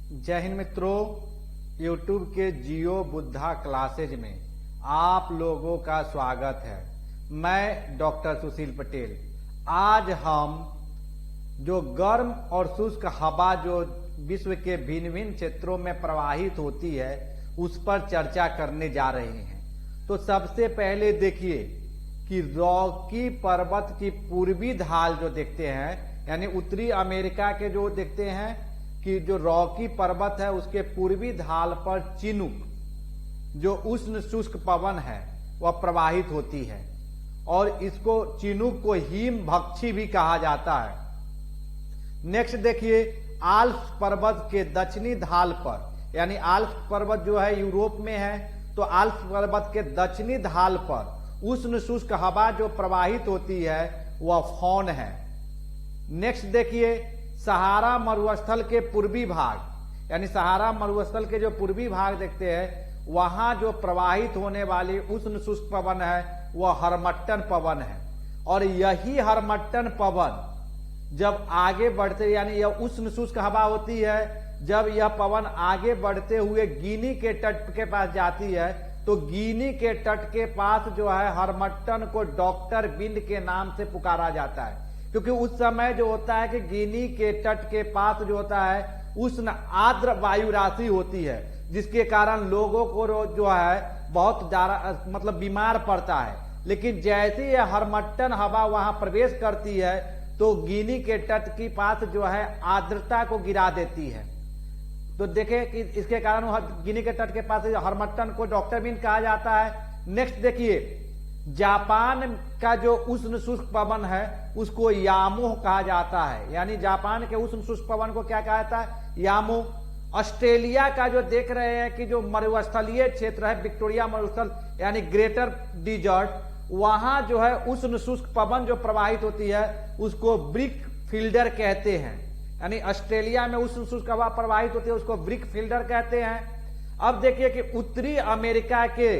जय हिंद मित्रों, YouTube के जियो बुद्धा क्लासेज में आप लोगों का स्वागत है। मैं डॉक्टर सुशील पटेल। आज हम जो गर्म और शुष्क हवा जो विश्व के भिन्न भिन्न क्षेत्रों में प्रवाहित होती है उस पर चर्चा करने जा रहे हैं। तो सबसे पहले देखिए कि रॉकी पर्वत की पूर्वी ढाल जो देखते हैं, यानी उत्तरी अमेरिका के जो देखते हैं कि जो रॉकी पर्वत है उसके पूर्वी ढाल पर चिनूक जो उष्ण शुष्क पवन है वह प्रवाहित होती है और इसको चिनूक को हिम भक्षी भी कहा जाता है। नेक्स्ट देखिए, आल्प्स पर्वत के दक्षिणी ढाल पर, यानी आल्प्स पर्वत जो है यूरोप में है, तो आल्प्स पर्वत के दक्षिणी ढाल पर उष्ण शुष्क हवा जो प्रवाहित होती है वह फौन है। नेक्स्ट देखिए, सहारा मरुस्थल के पूर्वी भाग, यानी सहारा मरुस्थल के जो पूर्वी भाग देखते हैं वहां जो प्रवाहित होने वाली उष्ण शुष्क पवन है वह हरमट्टन पवन है। और यही हरमट्टन पवन जब आगे बढ़ते, यानी यह उष्ण शुष्क हवा होती है, जब यह पवन आगे बढ़ते हुए गिनी के तट के पास जाती है तो गिनी के तट के पास जो है हरमट्टन को डॉक्टर बिंद के नाम से पुकारा जाता है, क्योंकि उस समय जो होता है कि गिनी के तट के पास जो होता है उष्ण आर्द्र वायु राशि होती है, जिसके कारण लोगों को जो है बहुत ज्यादा मतलब बीमार पड़ता है। लेकिन जैसे यह हरमट्टन हवा वहां प्रवेश करती है तो गिनी के तट के पास जो है आर्द्रता को गिरा देती है। तो देखें कि इसके कारण गिनी के तट के पास हरमट्टन को डॉक्टर बिंद कहा जाता है। नेक्स्ट देखिए, जापान का जो उष्ण शुष्क पवन है उसको यामोह कहा जाता है, यानी जापान के उष्ण शुष्क पवन को क्या कहा जाता है? यामोह। ऑस्ट्रेलिया का जो देख रहे हैं कि जो मरुस्थलीय क्षेत्र है विक्टोरिया मरुस्थल, यानी ग्रेटर डिजर्ट, वहां जो है उष्ण शुष्क पवन जो प्रवाहित होती है उसको ब्रिक फील्डर कहते हैं, यानी ऑस्ट्रेलिया में उष्ण शुष्क हवा प्रवाहित होती है उसको ब्रिक फील्डर कहते हैं। अब देखिए कि उत्तरी अमेरिका के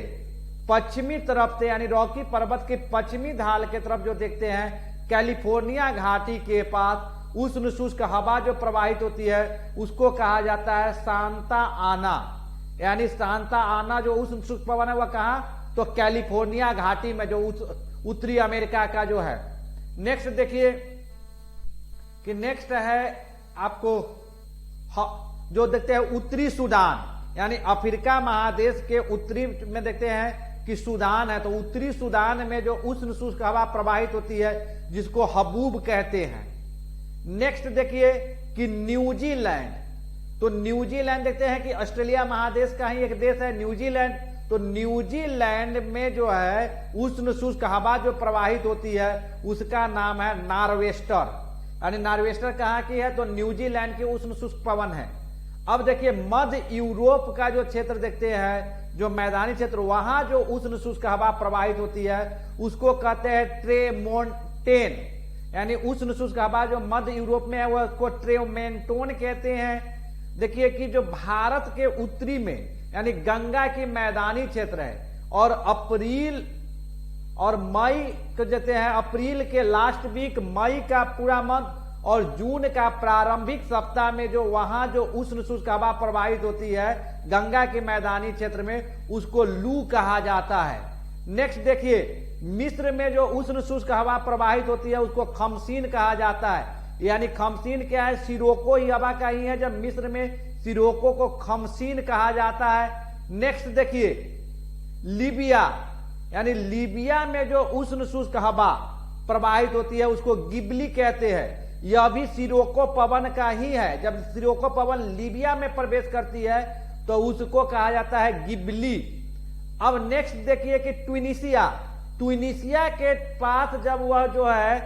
पश्चिमी तरफ से, यानी रॉकी पर्वत के पश्चिमी ढाल के तरफ जो देखते हैं कैलिफोर्निया घाटी के पास उष्ण शुष्क हवा जो प्रवाहित होती है उसको कहा जाता है सांता आना, यानी सांता आना जो उष्ण शुष्क पवन है वह कहां? तो कैलिफोर्निया घाटी में जो उत्तरी अमेरिका का जो है। नेक्स्ट देखिए कि नेक्स्ट है आपको जो देखते हैं उत्तरी सूडान, यानी अफ्रीका महादेश के उत्तरी में देखते हैं कि सूडान है, तो उत्तरी सूडान में जो उष्ण शुष्क हवा प्रवाहित होती है जिसको हबूब कहते हैं। नेक्स्ट देखिए कि न्यूजीलैंड, तो न्यूजीलैंड देखते हैं कि ऑस्ट्रेलिया महादेश का ही एक देश है न्यूजीलैंड, तो न्यूजीलैंड में जो है उष्ण शुष्क हवा जो प्रवाहित होती है उसका नाम है नार्वेस्टर, यानी नार्वेस्टर कहाँ की है? तो न्यूजीलैंड की उष्ण शुष्क पवन है। अब देखिए मध्य यूरोप का जो क्षेत्र देखते हैं, जो मैदानी क्षेत्र, वहां जो उष्ण शुष्क हवा प्रवाहित होती है उसको कहते हैं ट्रेमोंटेन, यानी उष्ण शुष्क हवा जो मध्य यूरोप में है वह उसको ट्रेमेंटोन कहते हैं। देखिए कि जो भारत के उत्तरी में, यानी गंगा की मैदानी क्षेत्र है और अप्रैल और मई को देते हैं, अप्रैल के लास्ट वीक, मई का पूरा मंथ और जून का प्रारंभिक सप्ताह में जो वहां जो उष्ण शुष्क हवा प्रवाहित होती है गंगा के मैदानी क्षेत्र में उसको लू कहा जाता है। नेक्स्ट देखिए, मिस्र में जो उष्ण शुष्क हवा प्रवाहित होती है उसको खमसीन कहा जाता है, यानी खमसीन क्या है? सिरोको ही हवा का ही है, जब मिस्र में सिरोको को खमसीन कहा जाता है। नेक्स्ट देखिए लीबिया, यानी लीबिया में जो उष्ण शुष्क हवा प्रवाहित होती है उसको गिबली कहते हैं, यह भी सिरोको पवन का ही है। जब सिरोको पवन लीबिया में प्रवेश करती है तो उसको कहा जाता है गिबली। अब नेक्स्ट देखिए कि ट्यूनीशिया के पास जब वह जो है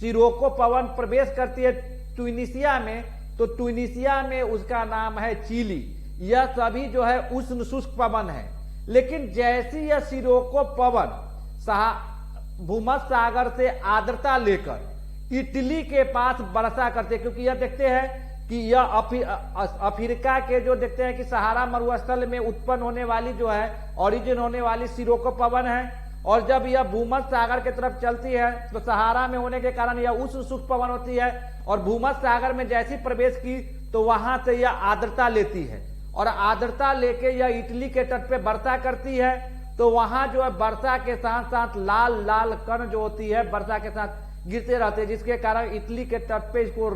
सिरोको पवन प्रवेश करती है ट्यूनीशिया में, तो ट्यूनीशिया में उसका नाम है चिली। यह सभी जो है उष्ण शुष्क पवन है। लेकिन जैसी यह सिरोको पवन भूमध्य सागर से आर्द्रता लेकर इटली के पास वर्षा करते, क्योंकि यह देखते हैं कि यह अफ्रीका के जो देखते हैं कि सहारा मरुस्थल में उत्पन्न होने वाली जो है ओरिजिन होने वाली सिरोको पवन है, और जब यह भूमध्य सागर की तरफ चलती है तो सहारा में होने के कारण यह उष्ण शुष्क पवन होती है, और भूमध्य सागर में जैसी प्रवेश की तो वहां से यह आर्द्रता लेती है और आर्द्रता लेके यह इटली के तट पे वर्षा करती है। तो वहां जो है वर्षा के साथ साथ लाल लाल कण जो होती है वर्षा के साथ गिरते रहते हैं, जिसके कारण इटली के तट पे इसको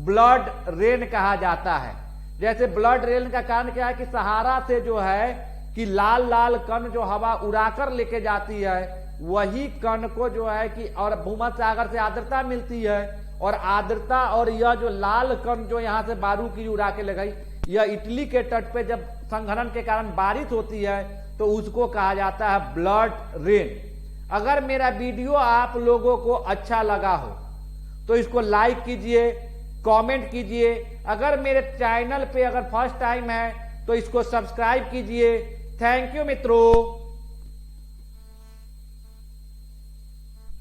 ब्लड रेन कहा जाता है। जैसे ब्लड रेन का कारण क्या है कि सहारा से जो है कि लाल लाल कण जो हवा उड़ाकर लेके जाती है, वही कण को जो है कि और भूमध्य सागर से आर्द्रता मिलती है और आर्द्रता और यह जो लाल कण जो यहां से बारू की उड़ा के ले गई, यह इटली के तट पे जब संघनन के कारण बारिश होती है तो उसको कहा जाता है ब्लड रेन। अगर मेरा वीडियो आप लोगों को अच्छा लगा हो तो इसको लाइक कीजिए, कमेंट कीजिए। अगर मेरे चैनल पे अगर फर्स्ट टाइम है तो इसको सब्सक्राइब कीजिए। थैंक यू मित्रों।